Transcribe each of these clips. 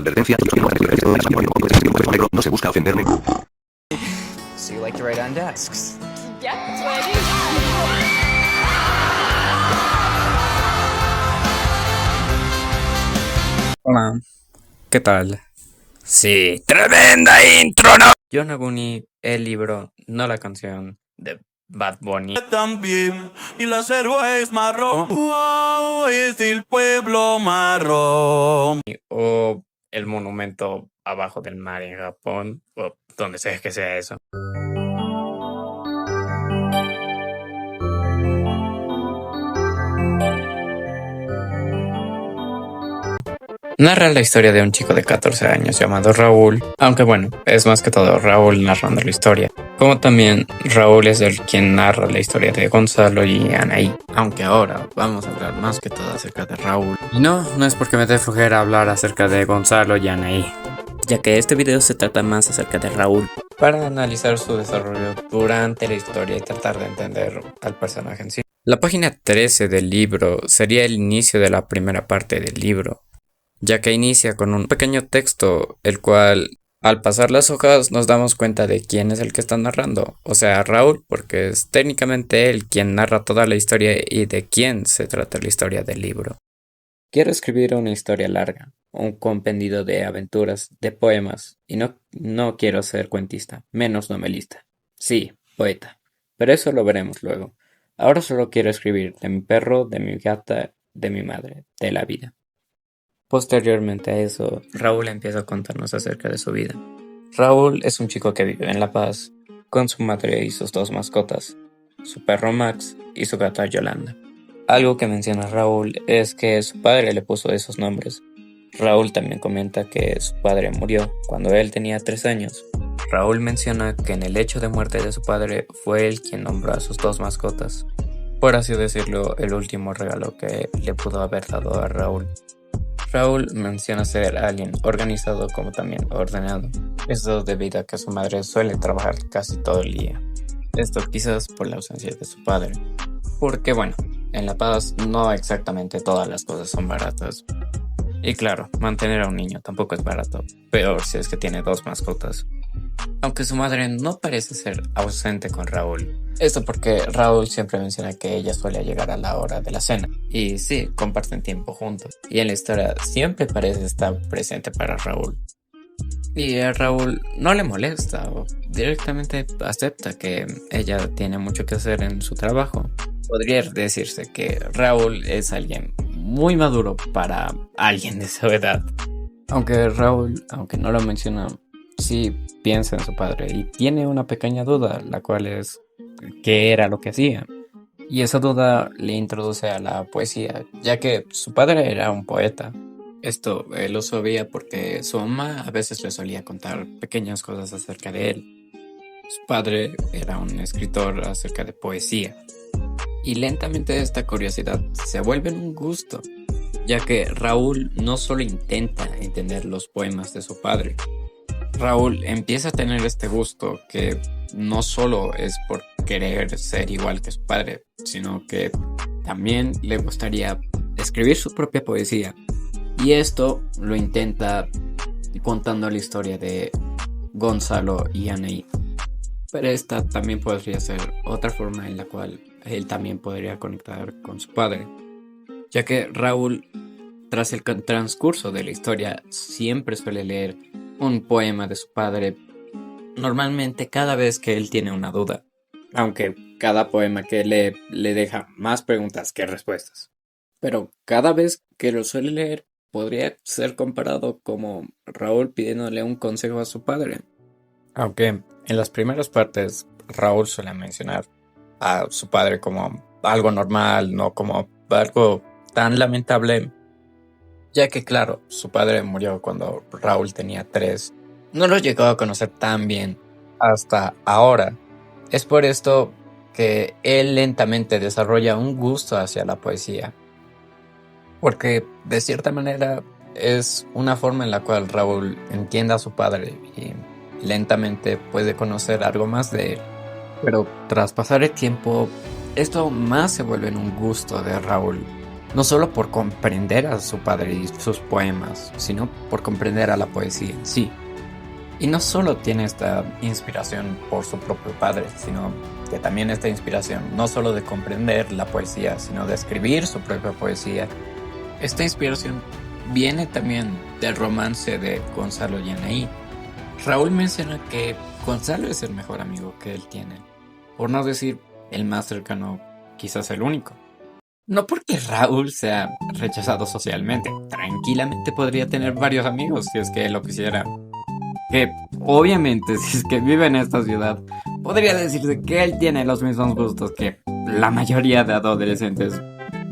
Advertencia. No se busca ofenderme. So you like to write on desks? Yeah, that's what I do. Hola, ¿qué tal? Sí, tremenda intro, ¿no? John Aguni, el libro, no la canción de Bad Bunny. También, y la selva es marrón, wow, es el pueblo marrón. O el monumento abajo del mar en Japón, o donde sea que sea eso. Narra la historia de un chico de 14 años llamado Raúl, aunque bueno, es más que todo Raúl narrando la historia. Como también Raúl es el quien narra la historia de Gonzalo y Anaí. Aunque ahora vamos a hablar más que todo acerca de Raúl. Y no es porque me dé flojera hablar acerca de Gonzalo y Anaí, ya que este video se trata más acerca de Raúl, para analizar su desarrollo durante la historia y tratar de entender al personaje en sí. La página 13 del libro sería el inicio de la primera parte del libro, ya que inicia con un pequeño texto, el cual al pasar las hojas nos damos cuenta de quién es el que está narrando, o sea Raúl, porque es técnicamente él quien narra toda la historia y de quién se trata la historia del libro. Quiero escribir una historia larga, un compendio de aventuras, de poemas, y no quiero ser cuentista, menos novelista. Sí, poeta, pero eso lo veremos luego. Ahora solo quiero escribir de mi perro, de mi gata, de mi madre, de la vida. Posteriormente a eso, Raúl empieza a contarnos acerca de su vida. Raúl es un chico que vive en La Paz, con su madre y sus dos mascotas, su perro Max y su gata Yolanda. Algo que menciona Raúl es que su padre le puso esos nombres. Raúl también comenta que su padre murió cuando él tenía 3 años. Raúl menciona que en el hecho de muerte de su padre fue él quien nombró a sus dos mascotas. Por así decirlo, el último regalo que le pudo haber dado a Raúl. Raúl menciona ser alguien organizado como también ordenado. Esto debido a que su madre suele trabajar casi todo el día. Esto quizás por la ausencia de su padre. Porque bueno, en La Paz no exactamente todas las cosas son baratas. Y claro, mantener a un niño tampoco es barato, peor si es que tiene 2 mascotas. Aunque su madre no parece ser ausente con Raúl. Esto porque Raúl siempre menciona que ella suele llegar a la hora de la cena. Y sí, comparten tiempo juntos. Y en la historia siempre parece estar presente para Raúl. Y a Raúl no le molesta o directamente acepta que ella tiene mucho que hacer en su trabajo. Podría decirse que Raúl es alguien muy maduro para alguien de su edad. Aunque Raúl, aunque no lo menciona, sí piensa en su padre y tiene una pequeña duda, la cual es qué era lo que hacía. Y esa duda le introduce a la poesía, ya que su padre era un poeta. Esto él lo sabía porque su mamá a veces le solía contar pequeñas cosas acerca de él. Su padre era un escritor acerca de poesía. Y lentamente esta curiosidad se vuelve un gusto, ya que Raúl no solo intenta entender los poemas de su padre. Raúl empieza a tener este gusto que no solo es por querer ser igual que su padre, sino que también le gustaría escribir su propia poesía. Y esto lo intenta contando la historia de Gonzalo y Anaí. Pero esta también podría ser otra forma en la cual él también podría conectar con su padre, ya que Raúl, tras el transcurso de la historia, siempre suele leer un poema de su padre, normalmente cada vez que él tiene una duda, aunque cada poema que lee le deja más preguntas que respuestas. Pero cada vez que lo suele leer, podría ser comparado como Raúl pidiéndole un consejo a su padre. Aunque en las primeras partes Raúl suele mencionar a su padre como algo normal, no como algo tan lamentable, ya que claro, su padre murió cuando Raúl tenía 3. No lo llegó a conocer tan bien hasta ahora. Es por esto que él lentamente desarrolla un gusto hacia la poesía, porque de cierta manera es una forma en la cual Raúl entiende a su padre y lentamente puede conocer algo más de él. Pero tras pasar el tiempo, esto más se vuelve en un gusto de Raúl, No solo por comprender a su padre y sus poemas, sino por comprender a la poesía en sí. Y no solo tiene esta inspiración por su propio padre, sino que también esta inspiración no solo de comprender la poesía, sino de escribir su propia poesía. Esta inspiración viene también del romance de Gonzalo y Anaí. Raúl menciona que Gonzalo es el mejor amigo que él tiene, por no decir el más cercano, quizás el único. No porque Raúl sea rechazado socialmente, tranquilamente podría tener varios amigos si es que él lo quisiera. Que obviamente si es que vive en esta ciudad, podría decirse que él tiene los mismos gustos que la mayoría de adolescentes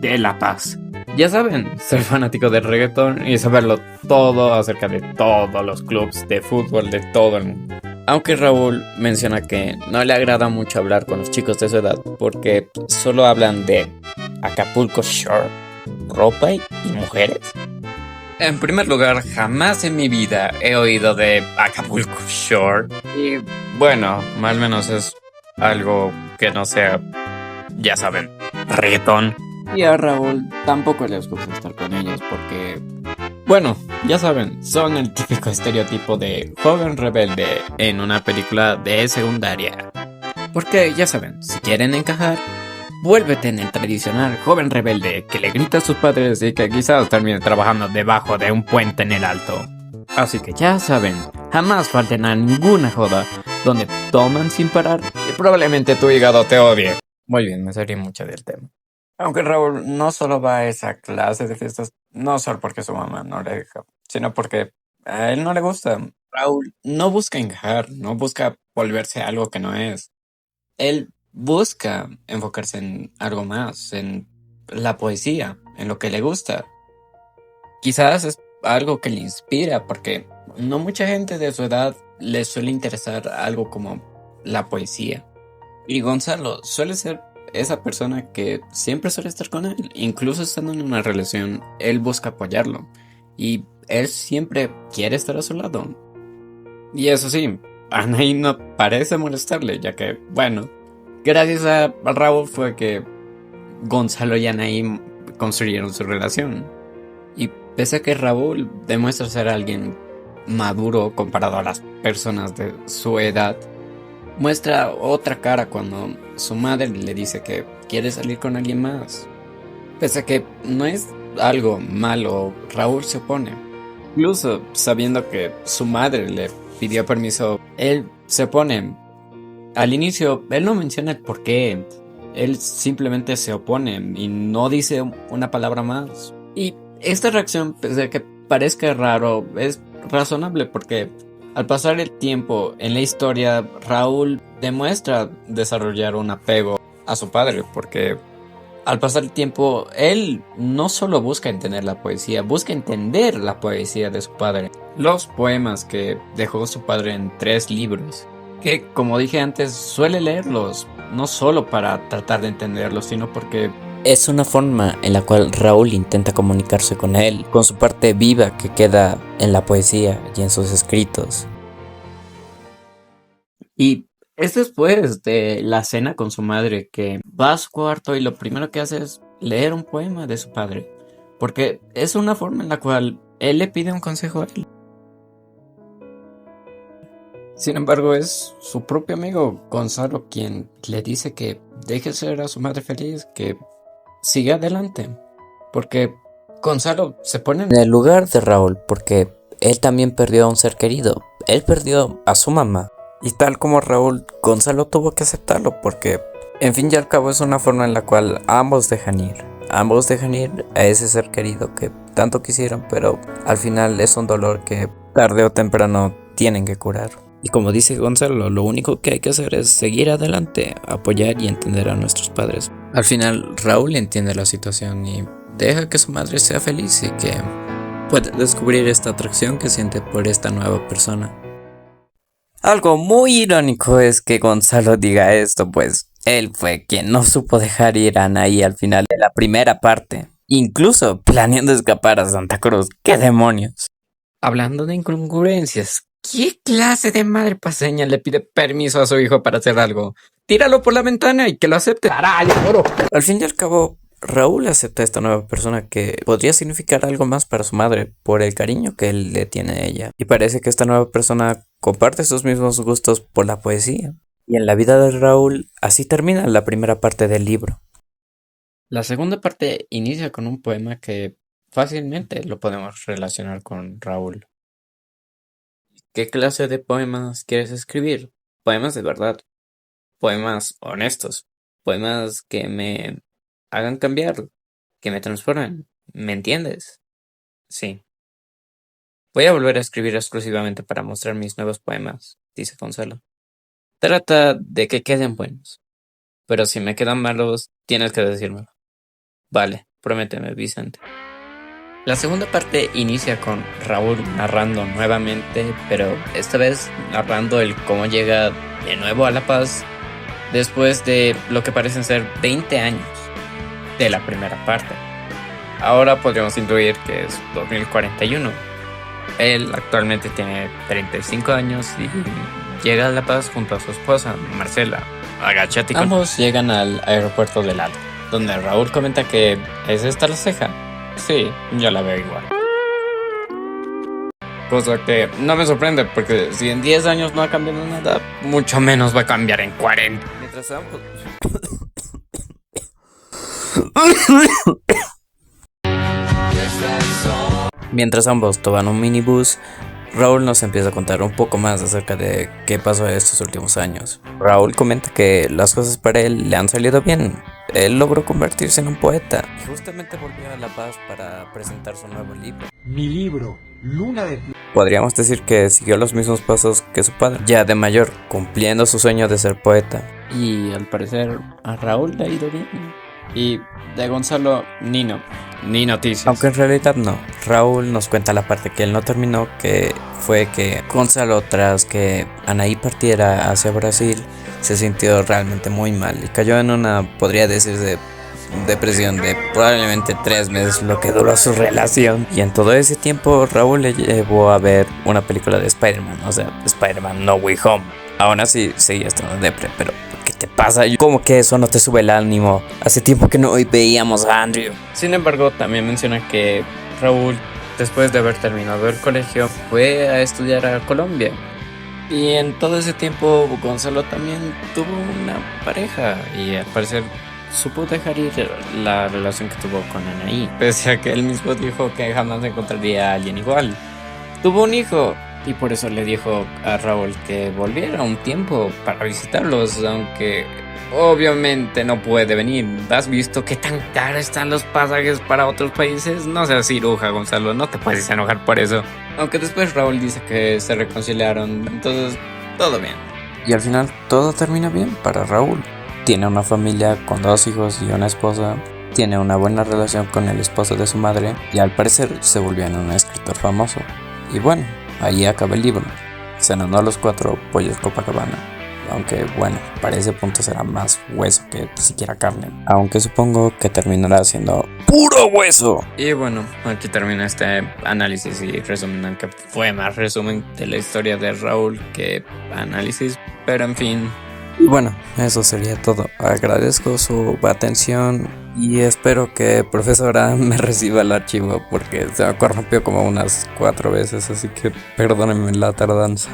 de La Paz. Ya saben, ser fanático del reggaetón y saberlo todo acerca de todos los clubes de fútbol de todo el mundo. Aunque Raúl menciona que no le agrada mucho hablar con los chicos de su edad porque solo hablan de Acapulco Shore, ropa y mujeres. En primer lugar, jamás en mi vida he oído de Acapulco Shore. Y bueno, al menos es algo que no sea, ya saben, reggaetón. Y a Raúl tampoco les gusta estar con ellos porque, bueno, ya saben, son el típico estereotipo de joven rebelde en una película de secundaria. Porque ya saben, si quieren encajar, vuélvete en el tradicional joven rebelde que le grita a sus padres y que quizás termine trabajando debajo de un puente en el alto. Así que ya saben, jamás falten a ninguna joda donde toman sin parar y probablemente tu hígado te odie. Muy bien, me salí mucho del tema. Aunque Raúl no solo va a esa clase de fiestas, no solo porque su mamá no le deja, sino porque a él no le gusta. Raúl no busca encajar, no busca volverse algo que no es. Él busca enfocarse en algo más, en la poesía, en lo que le gusta. Quizás es algo que le inspira, porque no mucha gente de su edad le suele interesar algo como la poesía. Y Gonzalo suele ser esa persona que siempre suele estar con él, incluso estando en una relación, él busca apoyarlo. Y él siempre quiere estar a su lado. Y eso sí, Anaí no parece molestarle, ya que, bueno, gracias a Raúl fue que Gonzalo y Anaí construyeron su relación. Y pese a que Raúl demuestra ser alguien maduro comparado a las personas de su edad, muestra otra cara cuando su madre le dice que quiere salir con alguien más. Pese a que no es algo malo, Raúl se opone. Incluso sabiendo que su madre le pidió permiso, él se opone. Al inicio, él no menciona el por qué. Él simplemente se opone y no dice una palabra más. Y esta reacción, pese a que parezca raro, es razonable porque al pasar el tiempo en la historia, Raúl demuestra desarrollar un apego a su padre porque al pasar el tiempo, él no solo busca entender la poesía, busca entender la poesía de su padre. Los poemas que dejó su padre en 3 libros, que como dije antes, suele leerlos, no solo para tratar de entenderlos, sino porque es una forma en la cual Raúl intenta comunicarse con él, con su parte viva que queda en la poesía y en sus escritos. Y es después de la cena con su madre que va a su cuarto y lo primero que hace es leer un poema de su padre, porque es una forma en la cual él le pide un consejo a él. Sin embargo, es su propio amigo Gonzalo quien le dice que deje ser a su madre feliz, que sigue adelante, porque Gonzalo se pone en el lugar de Raúl, porque él también perdió a un ser querido, él perdió a su mamá, y tal como Raúl, Gonzalo tuvo que aceptarlo, porque en fin y al cabo es una forma en la cual ambos dejan ir a ese ser querido que tanto quisieron, pero al final es un dolor que tarde o temprano tienen que curar. Y como dice Gonzalo, lo único que hay que hacer es seguir adelante, apoyar y entender a nuestros padres. Al final, Raúl entiende la situación y deja que su madre sea feliz y que pueda descubrir esta atracción que siente por esta nueva persona. Algo muy irónico es que Gonzalo diga esto, pues él fue quien no supo dejar ir a Anaí al final de la primera parte, incluso planeando escapar a Santa Cruz. ¡Qué demonios! Hablando de incongruencias, ¿qué clase de madre paseña le pide permiso a su hijo para hacer algo? Tíralo por la ventana y que lo acepte. ¡Carajo, bro! Al fin y al cabo, Raúl acepta a esta nueva persona que podría significar algo más para su madre por el cariño que él le tiene a ella. Y parece que esta nueva persona comparte sus mismos gustos por la poesía. Y en la vida de Raúl, así termina la primera parte del libro. La segunda parte inicia con un poema que fácilmente lo podemos relacionar con Raúl. ¿Qué clase de poemas quieres escribir? Poemas de verdad, poemas honestos, poemas que me hagan cambiar, que me transformen. ¿Me entiendes? Sí. Voy a volver a escribir exclusivamente para mostrar mis nuevos poemas, dice Gonzalo. Trata de que queden buenos, pero si me quedan malos, tienes que decírmelo. Vale, prométeme, Vicente. La segunda parte inicia con Raúl narrando nuevamente, pero esta vez narrando el cómo llega de nuevo a La Paz después de lo que parecen ser 20 años de la primera parte. Ahora podríamos intuir que es 2041. Él actualmente tiene 35 años y llega a La Paz junto a su esposa, Marcela. Agáchate. Ambos llegan al aeropuerto de Lalo, donde Raúl comenta que ¿es esta la ceja? Sí, yo la veo igual. Cosa que no me sorprende porque si en 10 años no ha cambiado nada, mucho menos va a cambiar en 40. Mientras ambos toman un minibús, Raúl nos empieza a contar un poco más acerca de qué pasó estos últimos años. Raúl comenta que las cosas para él le han salido bien. Él logró convertirse en un poeta y justamente volvió a La Paz para presentar su nuevo libro. Mi libro, Luna de Plata. Podríamos decir que siguió los mismos pasos que su padre, ya de mayor, cumpliendo su sueño de ser poeta. Y al parecer a Raúl le ha ido bien. Y de Gonzalo, ni noticias. Aunque en realidad no. Raúl nos cuenta la parte que él no terminó, que fue que Gonzalo, tras que Anaí partiera hacia Brasil, se sintió realmente muy mal y cayó en una, podría decirse, depresión de probablemente 3 meses, lo que duró su relación. Y en todo ese tiempo Raúl le llevó a ver una película de Spider-Man, o sea, Spider-Man No Way Home. Aún así seguía estando depre, pero ¿qué te pasa? ¿Cómo que eso no te sube el ánimo? Hace tiempo que no veíamos a Andrew. Sin embargo, también menciona que Raúl, después de haber terminado el colegio, fue a estudiar a Colombia. Y en todo ese tiempo Gonzalo también tuvo una pareja y al parecer supo dejar ir la relación que tuvo con Anaí, pese a que él mismo dijo que jamás encontraría a alguien igual. Tuvo un hijo y por eso le dijo a Raúl que volviera un tiempo para visitarlos, aunque obviamente no puede venir. ¿Has visto qué tan caros están los pasajes para otros países? No seas ciruja, Gonzalo, no te puedes enojar por eso. Aunque después Raúl dice que se reconciliaron, entonces todo bien. Y al final todo termina bien para Raúl. Tiene una familia con 2 hijos y una esposa. Tiene una buena relación con el esposo de su madre y al parecer se volvió en un escritor famoso. Y bueno, ahí acaba el libro. Cenando a los 4 pollos Copacabana. Aunque bueno, para ese punto será más hueso que siquiera carne. Aunque supongo que terminará siendo ¡puro hueso! Y bueno, aquí termina este análisis y resumen, aunque fue más resumen de la historia de Raúl que análisis. Pero en fin. Y bueno, eso sería todo. Agradezco su atención y espero que profesora me reciba el archivo porque se me corrompió como unas 4 veces, así que perdónenme la tardanza.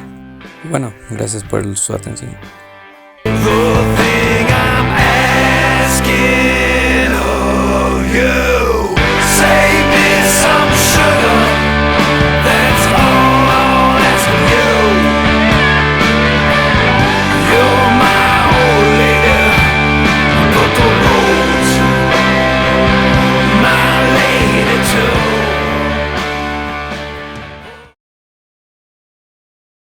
Bueno, gracias por su atención.